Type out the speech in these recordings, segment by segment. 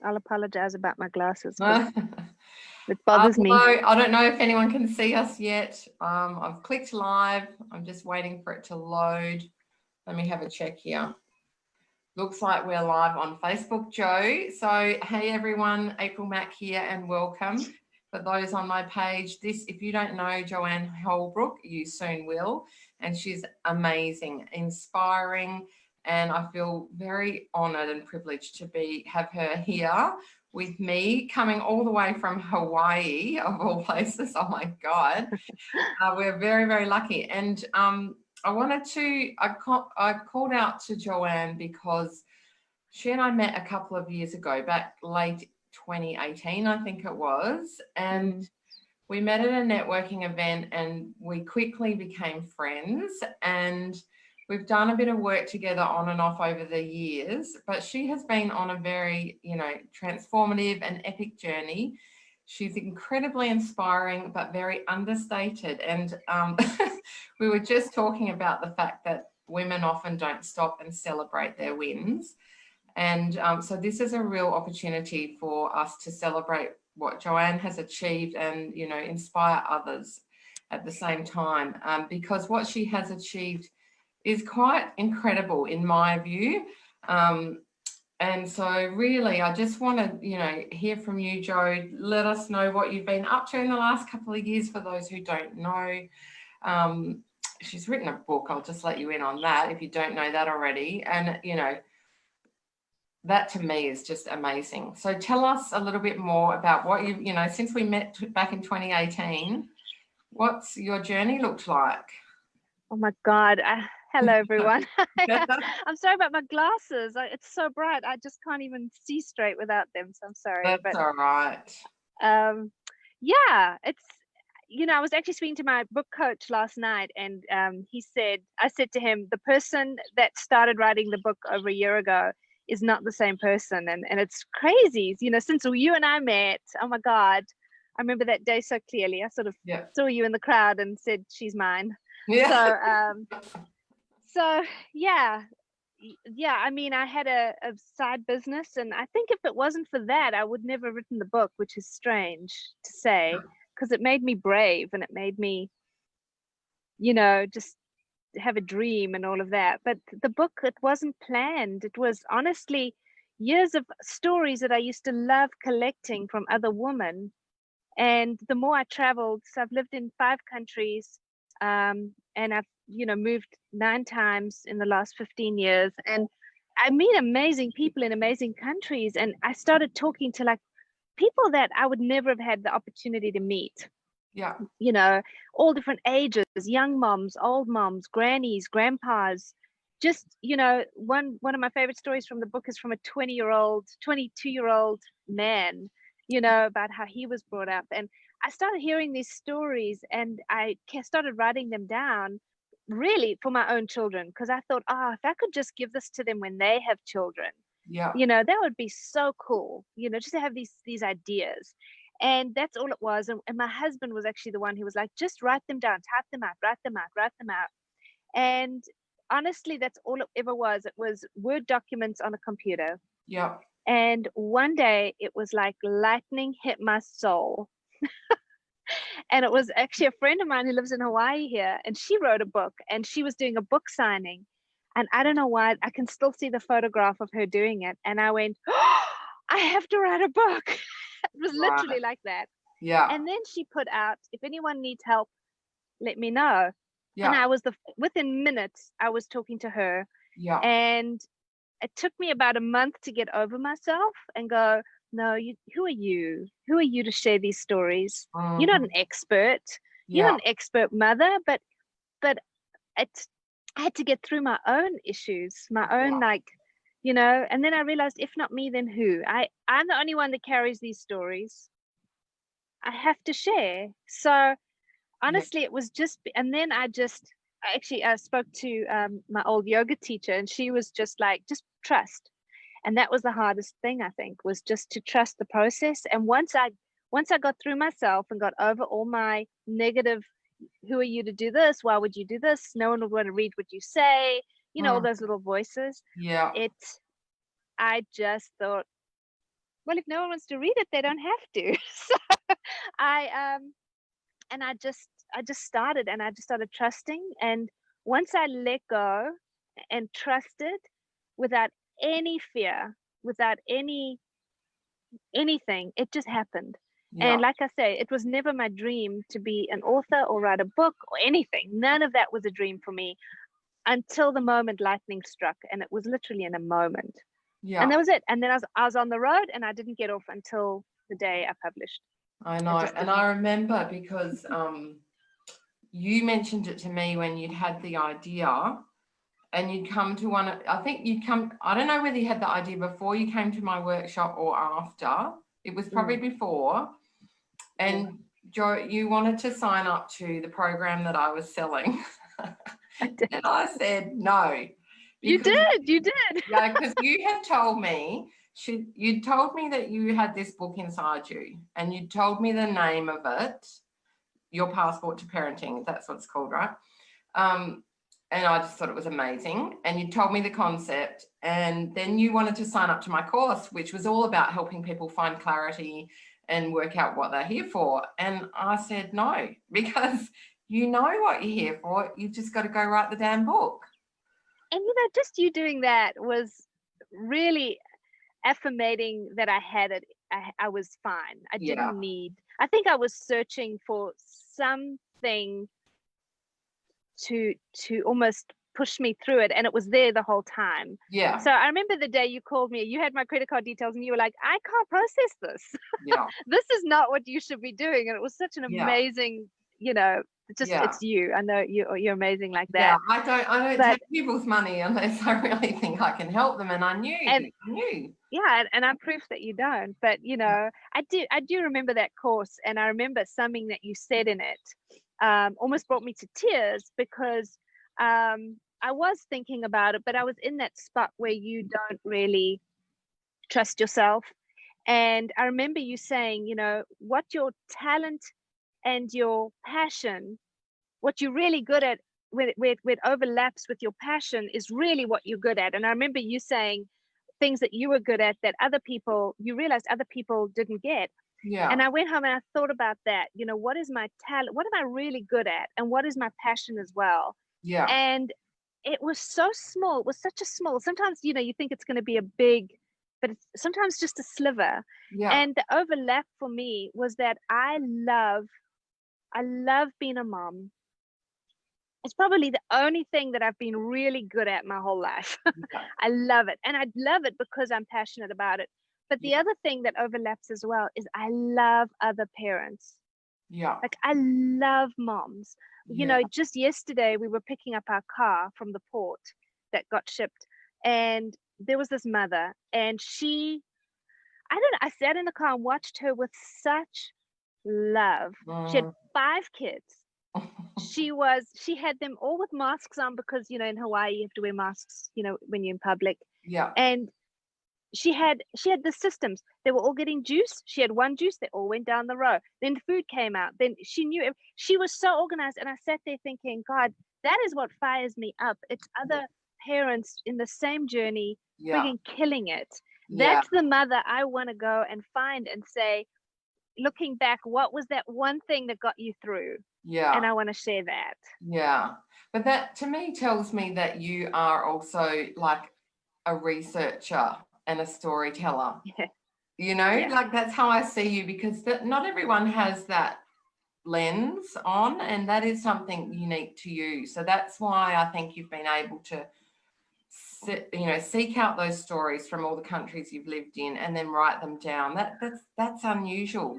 I'll apologize about my glasses, but it bothers me. I don't know if anyone can see us yet. I've clicked live. I'm just waiting for it to load. Let me have a check here. Looks like we're live on Facebook, Joe. So, hey everyone, April Mack here and welcome. For those on my page, if you don't know Joanne Holbrook, you soon will. And she's amazing, inspiring, and I feel very honoured and privileged to have her here with me, coming all the way from Hawaii, of all places. Oh my God. We're very, very lucky. And I called out to Joanne because she and I met a couple of years ago, back late 2018, I think it was. And we met at a networking event and we quickly became friends. And we've done a bit of work together on and off over the years, but she has been on a very, transformative and epic journey. She's incredibly inspiring, but very understated. And we were just talking about the fact that women often don't stop and celebrate their wins. And so this is a real opportunity for us to celebrate what Joanne has achieved and, inspire others at the same time, because what she has achieved is quite incredible in my view. And so really, I just want to, hear from you, Joe. Let us know what you've been up to in the last couple of years for those who don't know. She's written a book. I'll just let you in on that if you don't know that already. And, that to me is just amazing. So tell us a little bit more about what since we met back in 2018, what's your journey looked like? Oh my God. Hello, everyone. I'm sorry about my glasses. It's so bright. I just can't even see straight without them. So I'm sorry. That's all right. Yeah, it's, I was actually speaking to my book coach last night, and I said to him, the person that started writing the book over a year ago is not the same person. And it's crazy, since you and I met. Oh my God, I remember that day so clearly. I sort of saw you in the crowd and said, she's mine. Yeah. So yeah. I mean, I had a side business, and I think if it wasn't for that, I would never have written the book, which is strange to say, because it made me brave and it made me, just have a dream and all of that. But the book, it wasn't planned. It was honestly years of stories that I used to love collecting from other women. And the more I traveled, so I've lived in 5 countries, and I've moved 9 times in the last 15 years, and I meet amazing people in amazing countries. And I started talking to like people that I would never have had the opportunity to meet. Yeah. All different ages, young moms, old moms, grannies, grandpas. Just, one of my favorite stories from the book is from a 22-year-old man, about how he was brought up. And I started hearing these stories, and I started writing them down, really for my own children, because I thought, if I could just give this to them when they have children, that would be so cool, just to have these ideas. And that's all it was. And my husband was actually the one who was like, just write them down, type them out, write them out. And honestly, that's all it ever was. It was Word documents on a computer. Yeah. And one day it was like lightning hit my soul. And it was actually a friend of mine who lives in Hawaii here, and she wrote a book, and she was doing a book signing. And I don't know why, I can still see the photograph of her doing it. And I went, I have to write a book. It was literally like that. Yeah. And then she put out, if anyone needs help, let me know. Yeah. And I was within minutes, I was talking to her. Yeah. And it took me about a month to get over myself and go, no, who are you? Who are you to share these stories? Mm-hmm. You're not an expert. You're not an expert mother, but I had to get through my own issues, my own and then I realized, if not me, then who? I'm the only one that carries these stories. I have to share. So honestly, it was just, and then I spoke to my old yoga teacher, and she was just like, just trust. And that was the hardest thing, I think, was just to trust the process. And once I got through myself and got over all my negative, who are you to do this? Why would you do this? No one would want to read what you say. All those little voices. Yeah. I just thought, well, if no one wants to read it, they don't have to. So I and I just started, and I just started trusting. And once I let go and trusted without any fear, without anything, it just happened. Yeah. And like I say, it was never my dream to be an author or write a book or anything. None of that was a dream for me until the moment lightning struck, and it was literally in a moment. And Yeah. that was it. And then I was on the road, and I didn't get off until the day I published. I I know. just And didn't. I remember because you mentioned it to me when you'd had the idea and you'd come to I think you'd come, I don't know whether you had the idea before you came to my workshop or after. It was probably before. And Jo, you wanted to sign up to the program that I was selling. And I said no. You did. You did. Yeah, because you had told me, you'd told me that you had this book inside you, and you told me the name of it, Your Passport to Parenting, that's what it's called, right? And I just thought it was amazing. And you told me the concept, and then you wanted to sign up to my course, which was all about helping people find clarity and work out what they're here for. And I said no, because you know what you're here for. You've just got to go write the damn book. And just you doing that was really affirmating that I had it. I was fine. I didn't need. I think I was searching for something to almost push me through it, and it was there the whole time. Yeah. So I remember the day you called me, you had my credit card details, and you were like, I can't process this. Yeah. This is not what you should be doing. And it was such an amazing, it's you. I know you're amazing like that. Yeah, I don't take people's money unless I really think I can help them, and I knew. Yeah, and I'm proof that you don't. But I do remember that course, and I remember something that you said in it almost brought me to tears, because I was thinking about it, but I was in that spot where you don't really trust yourself. And I remember you saying, what your talent and your passion, what you're really good at, where it overlaps with your passion, is really what you're good at. And I remember you saying things that you were good at that you realized other people didn't get. Yeah. And I went home and I thought about that. What is my talent? What am I really good at? And what is my passion as well? Yeah. And it was so small. It was such a small. Sometimes, you think it's going to be a big, but it's sometimes just a sliver. Yeah. And the overlap for me was that I love being a mom. It's probably the only thing that I've been really good at my whole life. I love it. And I love it because I'm passionate about it. But the other thing that overlaps as well is I love other parents. Yeah. Like, I love moms. Just yesterday we were picking up our car from the port that got shipped, and there was this mother, and I sat in the car and watched her with such love. She had 5 kids. She had them all with masks on, because in Hawaii you have to wear masks when you're in public. Yeah. And she had the systems. They were all getting juice. She had one juice, they all went down the row. Then the food came out. Then she knew she was so organized. And I sat there thinking, God, that is what fires me up. It's other parents in the same journey, frigging killing it. That's the mother I want to go and find and say, looking back, what was that one thing that got you through? Yeah. And I want to share that. Yeah. But that to me tells me that you are also like a researcher and a storyteller. Yeah. Like that's how I see you, because not everyone has that lens on, and that is something unique to you. So that's why I think you've been able to seek out those stories from all the countries you've lived in and then write them down. That's unusual,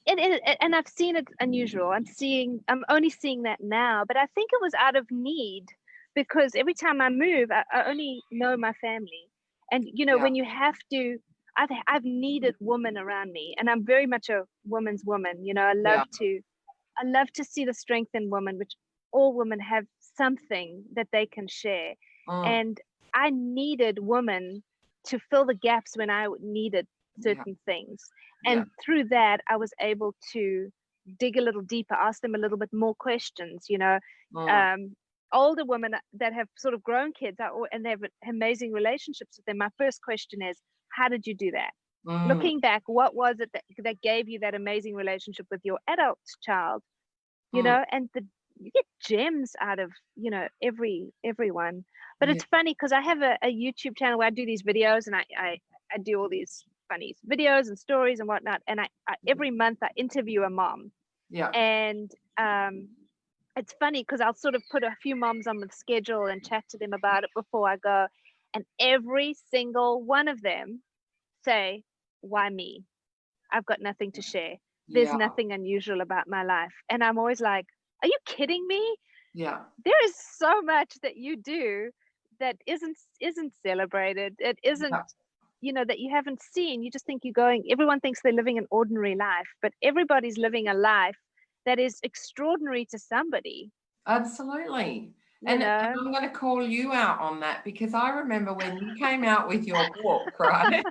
And I've seen it unusual. I'm only seeing that now, but I think it was out of need, because every time I move, I only know my family. And when you have to, I've needed women around me, and I'm very much a woman's woman. I love to see the strength in women, which all women have something that they can share. And I needed women to fill the gaps when I needed certain things. And through that, I was able to dig a little deeper, ask them a little bit more questions. Older women that have sort of grown kids and they have amazing relationships with them. My first question is, how did you do that? Mm. looking back, what was it that gave you that amazing relationship with your adult child, you Mm. know, and you get gems out of, you know, everyone. But Yeah. it's funny because I have a YouTube channel where I do these videos, and I do all these funny videos and stories and whatnot. And I every month I interview a mom, Yeah. and it's funny because I'll sort of put a few moms on the schedule and chat to them about it before I go, and every single one of them say, "Why me? I've got nothing to share. There's Yeah. nothing unusual about my life." And I'm always like, "Are you kidding me? Yeah. There is so much that you do that isn't celebrated. It isn't, Yeah. you know, that you haven't seen. You just think you're going, everyone thinks they're living an ordinary life, but everybody's living a life that is extraordinary to somebody, Absolutely. you And know." I'm going to call you out on that because I remember when you came out with your book, right?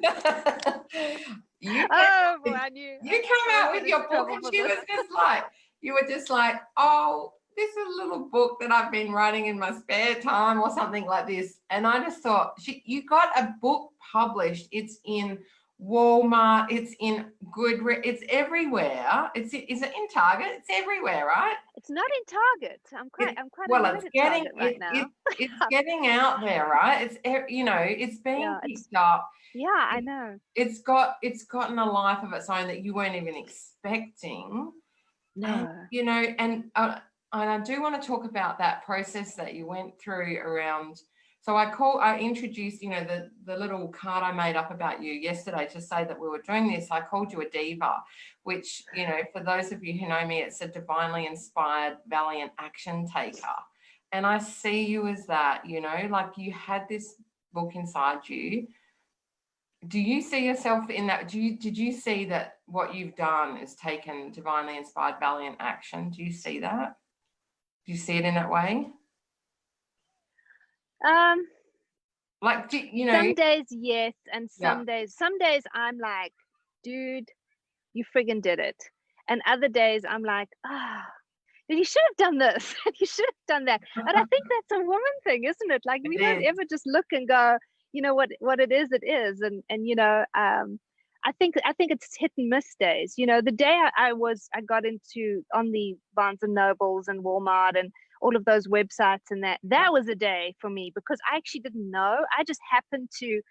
you came Oh out boy, with, I you knew came I would out get with into your book, trouble and for she this. was just like, you were just like, oh, this is a little book that I've been writing in my spare time or something like this. And I just thought, you got a book published. It's in Walmart, it's in Goodreads, it's everywhere. Is it in Target? It's everywhere, right? It's not in Target. I'm quite Well, annoyed it's at getting Target right now. it's getting out there, right? It's being Yeah, picked up. I know. It's gotten a life of its own that you weren't even expecting. And No. and I do want to talk about that process that you went through around. So I introduced, the little card I made up about you yesterday to say that we were doing this. I called you a diva, which, for those of you who know me, it's a divinely inspired, valiant action taker. And I see you as that, like you had this book inside you. Do you see yourself in that? Did you see that what you've done is taken divinely inspired, valiant action? Do you see that? Do you see it in that way? Um, Like, some days yes, and yeah, some days I'm like, dude, you friggin' did it. And other days I'm like, you should have done this. You should have done that. And I think that's a woman thing, isn't it? Like we it don't is. ever just look and go, you know what it is. And I think it's hit and miss days. You know, the day I got into on the Barnes and Nobles and Walmart and all of those websites, and that was a day for me because I actually didn't know. I just happened to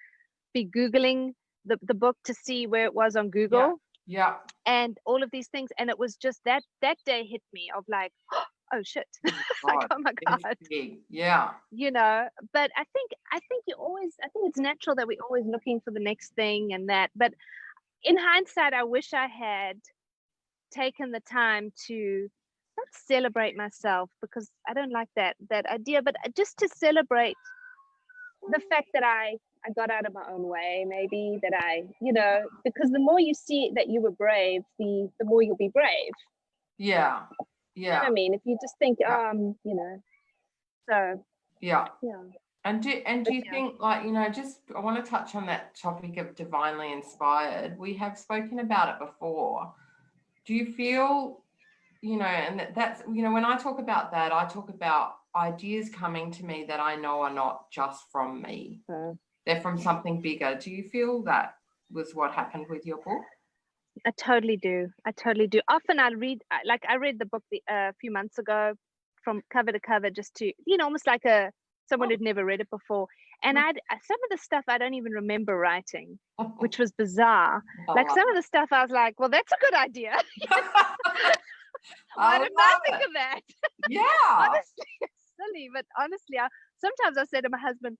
be Googling the book to see where it was on Yeah, Google yeah. and all of these things. And it was just that day hit me of like, oh shit. Like, God, oh my it's God. big. Yeah, You know, but I think I think it's natural that we're always looking for the next thing and that. But in hindsight, I wish I had taken the time to not celebrate myself because I don't like that idea, but just to celebrate the fact that I got out of my own way, maybe that because the more you see that you were brave, the more you'll be brave. yeah, You know what yeah, I mean? If you just think, yeah, so yeah. yeah. And do But you yeah. think, like, just I want to touch on that topic of divinely inspired. We have spoken about it before. Do you feel, and that's, when I talk about that, I talk about ideas coming to me that I know are not just from me. They're from something bigger. Do you feel that was what happened with your book? I totally do. Often I read the book a few months ago from cover to cover just to, almost like someone who'd never read it before. And some of the stuff I don't even remember writing, which was bizarre. Like some of the stuff I was like, well, that's a good idea. Why didn't I think of that? Yeah. Honestly, it's silly, but honestly, sometimes I say to my husband,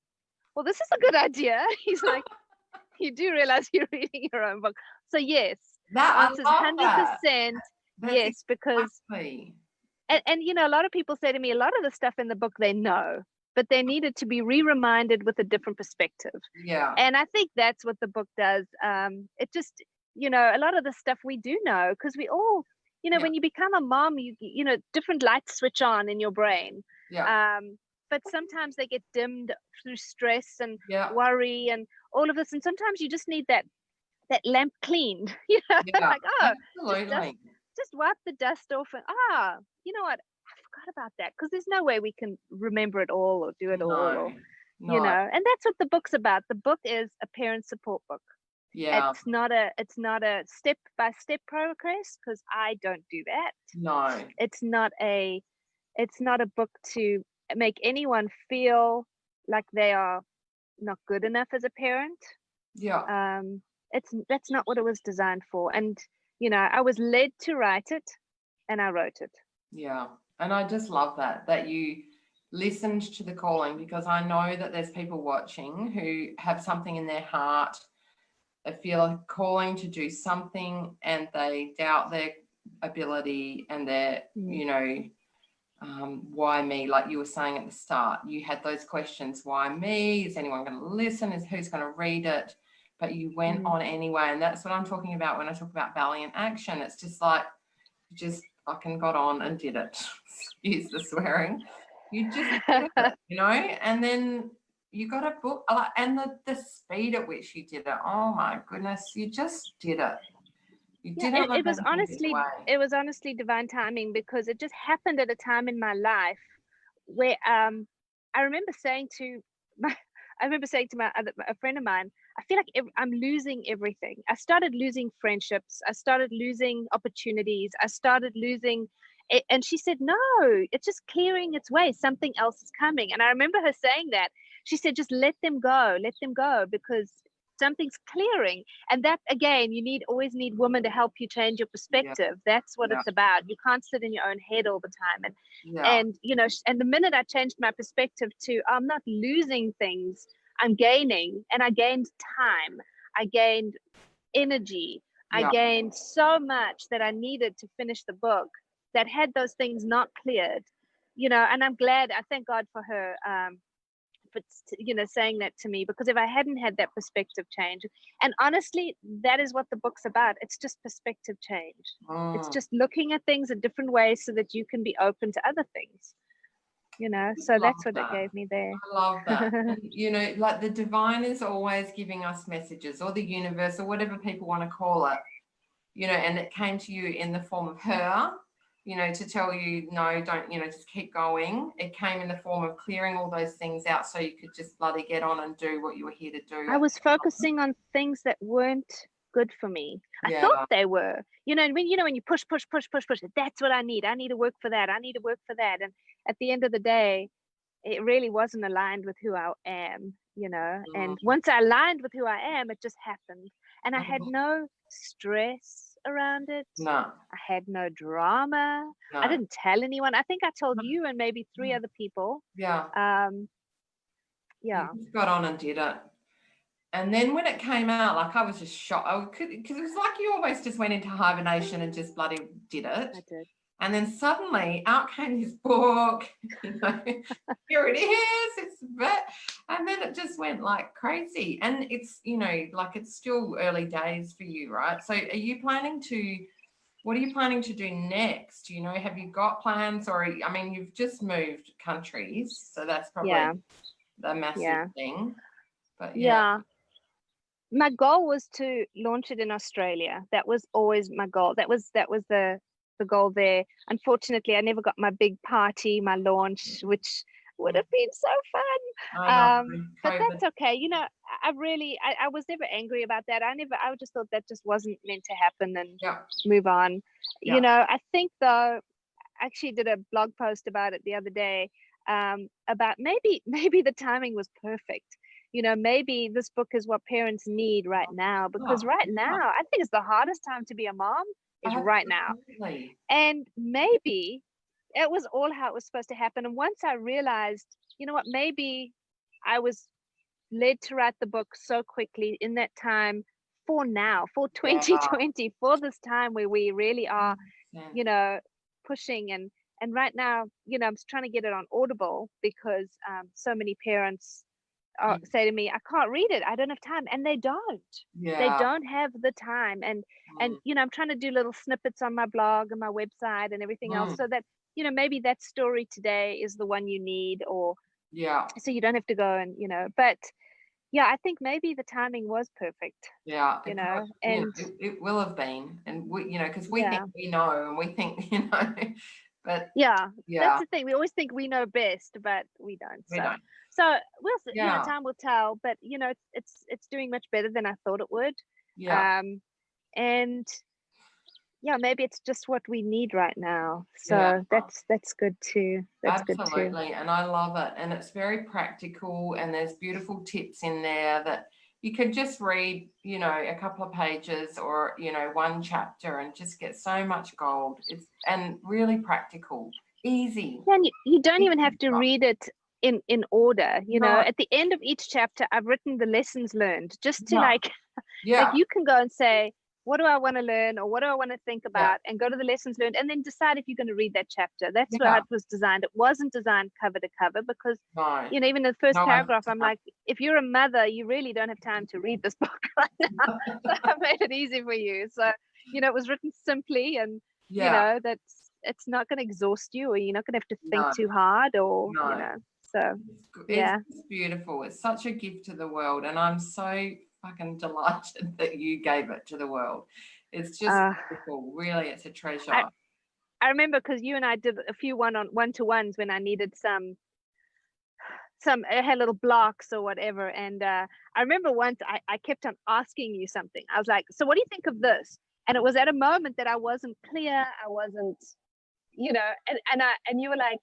well, this is a good idea. He's like, you do realize you're reading your own book. So yes, the answer is 100% yes, because and a lot of people say to me, a lot of the stuff in the book they know, but they needed to be reminded with a different perspective. Yeah. And I think that's what the book does. It just, a lot of the stuff we do know because we all, when you become a mom, you different lights switch on in your brain. Yeah. But sometimes they get dimmed through stress and Yeah. worry and all of this. And sometimes you just need that lamp cleaned, Yeah, like, absolutely. just wipe the dust off and you know what? I forgot about that because there's no way we can remember it all or do it all or, No. and that's what the book's about. The book is a parent support book. Yeah. It's not a step by step progress, because I don't do that. No. It's not a book to make anyone feel like they are not good enough as a parent. Yeah. That's not what it was designed for. And I was led to write it, and I wrote it. Yeah. And I just love that you listened to the calling, because I know that there's people watching who have something in their heart. They feel a calling to do something and they doubt their ability and their, why me? Like you were saying at the start, you had those questions. Why me? Is anyone going to listen? Who's going to read it? But you went on anyway. And that's what I'm talking about when I talk about valiant action. It's just like, you just fucking got on and did it. Excuse the swearing. You just did it, and then you got a book, and the speed at which you did it. Oh my goodness, you just did it. You did it. It was honestly divine timing, because it just happened at a time in my life where I remember saying to a friend of mine, I feel like I'm losing everything. I started losing friendships. I started losing opportunities. I started losing it. And she said, no, it's just clearing its way. Something else is coming. And I remember her saying that. She said, just let them go, because something's clearing. And that, again, always need women to help you change your perspective. That's what it's about. You can't sit in your own head all the time. And and the minute I changed my perspective to, I'm not losing things, I'm gaining. And I gained time, I gained energy, I gained so much that I needed to finish the book, that had those things not cleared, and I'm glad. I thank God for her for saying that to me, because if I hadn't had that perspective change, and honestly, that is what the book's about. It's just perspective change. It's just looking at things a different way so that you can be open to other things. So that's what it gave me there. I love that. And, like the divine is always giving us messages, or the universe, or whatever people want to call it, and it came to you in the form of her, to tell you, no, don't, just keep going. It came in the form of clearing all those things out so you could just bloody get on and do what you were here to do. I was focusing on things that weren't good for me. I thought they were, and when you push, that's what I need to work for that. And at the end of the day, it really wasn't aligned with who I am, and once I aligned with who I am, it just happened. And I had no stress around it. No. I had no drama. No. I didn't tell anyone. I think I told you and maybe 3 other people. Yeah. You just got on and did it. And then when it came out, like, I was just shocked, because it was like you almost just went into hibernation and just bloody did it. I did. And then suddenly out came this book, here it is, and then it just went like crazy. And it's, like it's still early days for you, right? So what are you planning to do next? Have you got plans, or, I mean, you've just moved countries, so that's probably the massive thing. But my goal was to launch it in Australia. That was always my goal. That was the goal there. Unfortunately, I never got my big party, my launch, which would have been so fun. But that's okay. I was never angry about that. I just thought that just wasn't meant to happen, and move on. I think, though, I actually did a blog post about it the other day, about maybe the timing was perfect. Maybe this book is what parents need right now, because right now, I think it's the hardest time to be a mom is right now. And maybe it was all how it was supposed to happen. And once I realized, maybe I was led to write the book so quickly in that time, for 2020, for this time where we really are, pushing. And right now, I'm trying to get it on Audible, because so many parents say to me, I can't read it, I don't have time. And they don't. They don't have the time. And I'm trying to do little snippets on my blog and my website and everything else, so that maybe that story today is the one you need, or so you don't have to go and but I think maybe the timing was perfect. And it will have been. And we, because we think we know, and we think, but that's the thing. We always think we know best, but we don't. So we'll see. Time will tell. But it's doing much better than I thought it would. Yeah. And yeah, maybe it's just what we need right now. Yeah. So that's good too. That's good too. Absolutely. And I love it. And it's very practical, and there's beautiful tips in there that you could just read, you know, a couple of pages or, you know, one chapter and just get so much gold. It's and really practical, easy. Yeah, and you don't even have Easy to stuff. read it in order. You know, No. at the end of each chapter, I've written the lessons learned just to Yeah. like Yeah. you can go and say, what do I want to learn or what do I want to think Yeah. about, and go to the lessons learned and then decide if you're going to read that chapter. That's Yeah. how it was designed. It wasn't designed cover to cover because, No. you know, even in the first No, paragraph, I'm like, if you're a mother, you really don't have time to read this book right now. So I made it easy for you. So, you know, it was written simply, and, you yeah. know, it's not going to exhaust you, or you're not going to have to think No. too hard, or, you No. know, so It's yeah. beautiful. It's such a gift to the world, and I'm so fucking delighted that you gave it to the world. It's just beautiful. Really, it's a treasure. I remember because you and I did a few one-to-ones when I needed I had little blocks or whatever, and I remember once I kept on asking you something. I was like, so what do you think of this? And it was at a moment that I wasn't clear. I wasn't, you know, and you were like,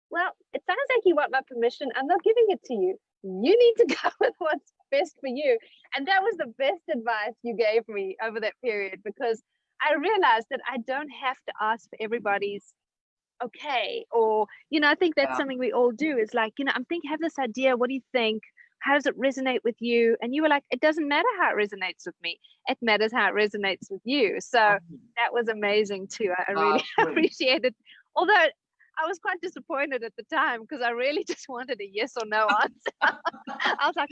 well, it sounds like you want my permission. I'm not giving it to you. You need to go with what's best for you. And that was the best advice you gave me over that period, because I realized that I don't have to ask for everybody's okay, or, you know, I think that's Yeah. something we all do, is like, you know, I have this idea, what do you think, how does it resonate with you? And you were like, it doesn't matter how it resonates with me, it matters how it resonates with you. So that was amazing too. I really appreciated, although I was quite disappointed at the time because I really just wanted a yes or no answer. I was like,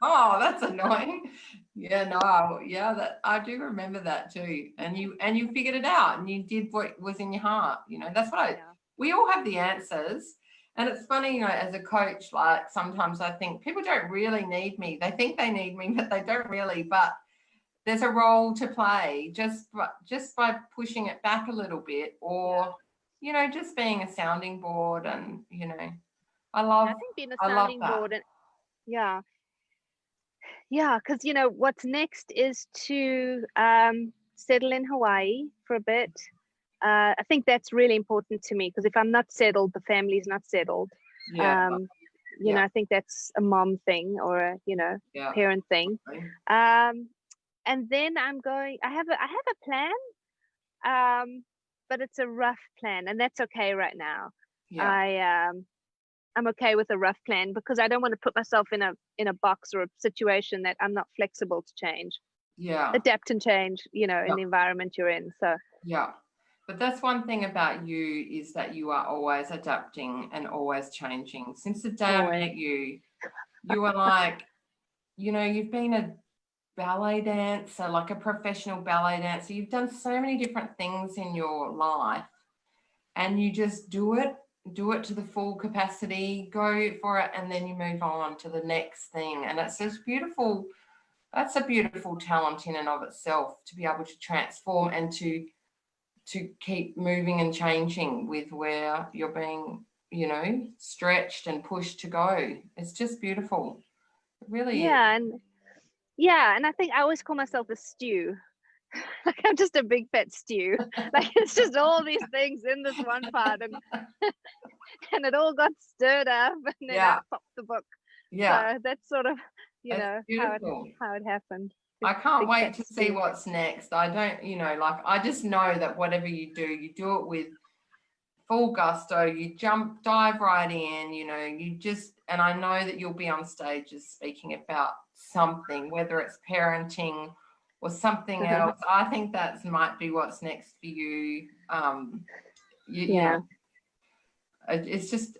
oh, that's annoying. Yeah, no, yeah, that I do remember that too. And you figured it out, and you did what was in your heart. You know, that's what we all have the answers. And it's funny, you know, as a coach, like sometimes I think people don't really need me. They think they need me, but they don't really. But there's a role to play just by pushing it back a little bit, or you know, just being a sounding board. And you know, I think being a sounding that. board, and yeah, because, you know, what's next is to settle in Hawaii for a bit. I think that's really important to me, because if I'm not settled, the family's not settled. Yeah. You know, I think that's a mom thing, or a, you know, parent thing. And then I have a plan, but it's a rough plan, and that's okay right now. I'm okay with a rough plan, because I don't want to put myself in a box or a situation that I'm not flexible to change. Adapt and change, you know, in the environment you're in. So but that's one thing about you, is that you are always adapting and always changing. Since the day I met you, you were like, you know, you've been a ballet dancer, like a professional ballet dancer. You've done so many different things in your life, and you just do it to the full capacity, go for it, and then you move on to the next thing. And it's just beautiful. That's a beautiful talent in and of itself, to be able to transform and to keep moving and changing with where you're being, you know, stretched and pushed to go. It's just beautiful. It really is. And I think I always call myself a stew. Like, I'm just a big fat stew. Like, it's just all these things in this one pot, and and it all got stirred up, and then I popped the book. So that's sort of, you know, how it happened. I can't wait to see what's next. I don't, you know, like, I just know that whatever you do it with full gusto. You dive right in, you know, and I know that you'll be on stages speaking about something, whether it's parenting or something else. I think that might be what's next for you. You know, it's just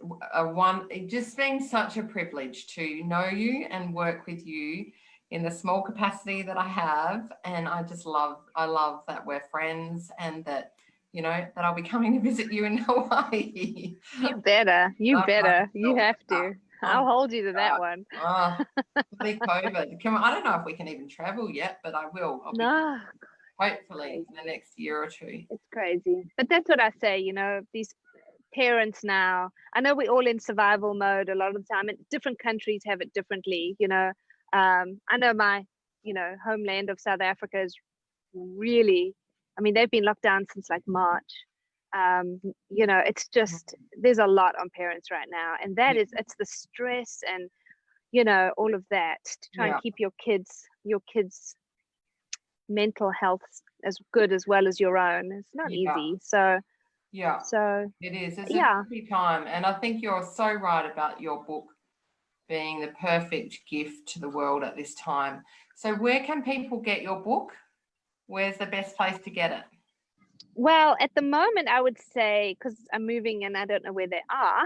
it just been such a privilege to know you and work with you in the small capacity that I have. And I love that we're friends, and that, you know, that I'll be coming to visit you in Hawaii. You better. You have to. I'll hold you to that one. COVID. I don't know if we can even travel yet, but I will. Hopefully in the next year or two. It's crazy. But that's what I say, you know, these parents now, I know we're all in survival mode a lot of the time, and different countries have it differently, you know. I know my homeland of South Africa is really, I mean, they've been locked down since like March. It's just, there's a lot on parents right now, and it's the stress and all of that to try and keep your kids mental health as good as well as your own. It's not easy. So it is. It's a tricky time, and I think you're so right about your book being the perfect gift to the world at this time. So where can people get your book? Where's the best place to get it? Well, at the moment, I would say, because I'm moving and I don't know where they are,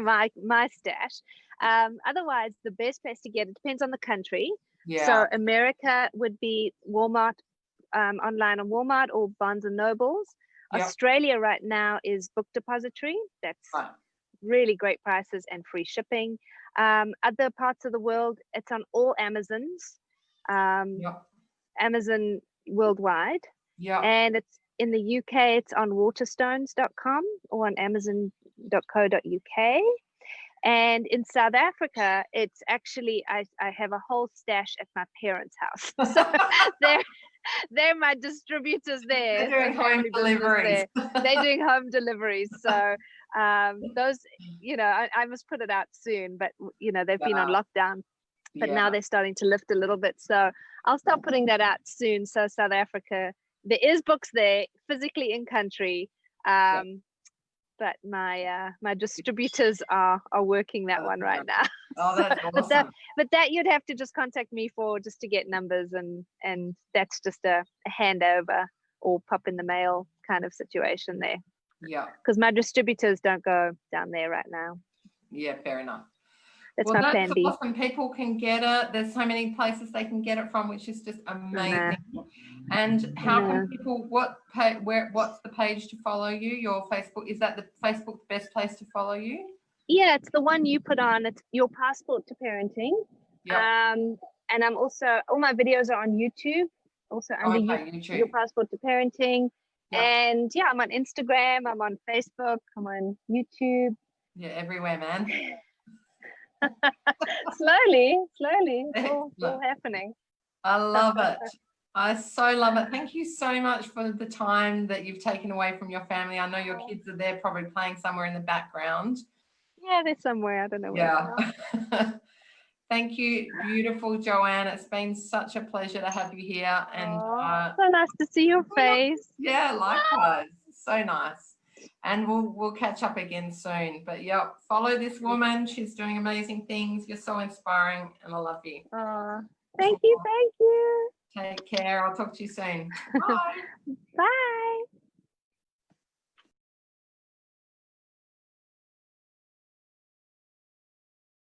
my stash. Otherwise, the best place to get it depends on the country. Yeah. So America would be Walmart, online on Walmart or Barnes and Nobles. Yep. Australia right now is Book Depository. That's really great prices and free shipping. Other parts of the world, it's on all Amazons. Amazon worldwide. Yeah. And it's in the UK, it's on waterstones.com or on amazon.co.uk. And in South Africa, it's actually, I have a whole stash at my parents' house. So they're my distributors there. They're doing home deliveries. They're doing home deliveries. So those, I must put it out soon, but they've been on lockdown, but now they're starting to lift a little bit. So I'll start putting that out soon. So South Africa, there is books there physically in country. But my distributors are working that one right now. Oh, that's awesome. But that you'd have to just contact me for, just to get numbers, and that's just a handover or pop in the mail kind of situation there. Yeah. Because my distributors don't go down there right now. Yeah, fair enough. That's my plan B. Awesome. People can get it. There's so many places they can get it from, which is just amazing. And how can people? What's the page to follow you? Your Facebook, is that the Facebook the best place to follow you? Yeah, it's the one you put on. It's Your Passport to Parenting. Yeah. And I'm also, all my videos are on YouTube. Also under YouTube. Your Passport to Parenting. Yep. And I'm on Instagram. I'm on Facebook. I'm on YouTube. Yeah, everywhere, man. slowly it's all happening. I love it. I so love it. Thank you so much for the time that you've taken away from your family. I know your kids are there probably playing somewhere in the background. Yeah, they're somewhere. I don't know where. Yeah. Thank you, beautiful Joanne. It's been such a pleasure to have you here. And so nice to see your face. Yeah, likewise. So nice. And we'll catch up again soon. But follow this woman. She's doing amazing things. You're so inspiring, and I love you. Thank you. Take care. I'll talk to you soon. Bye. Bye.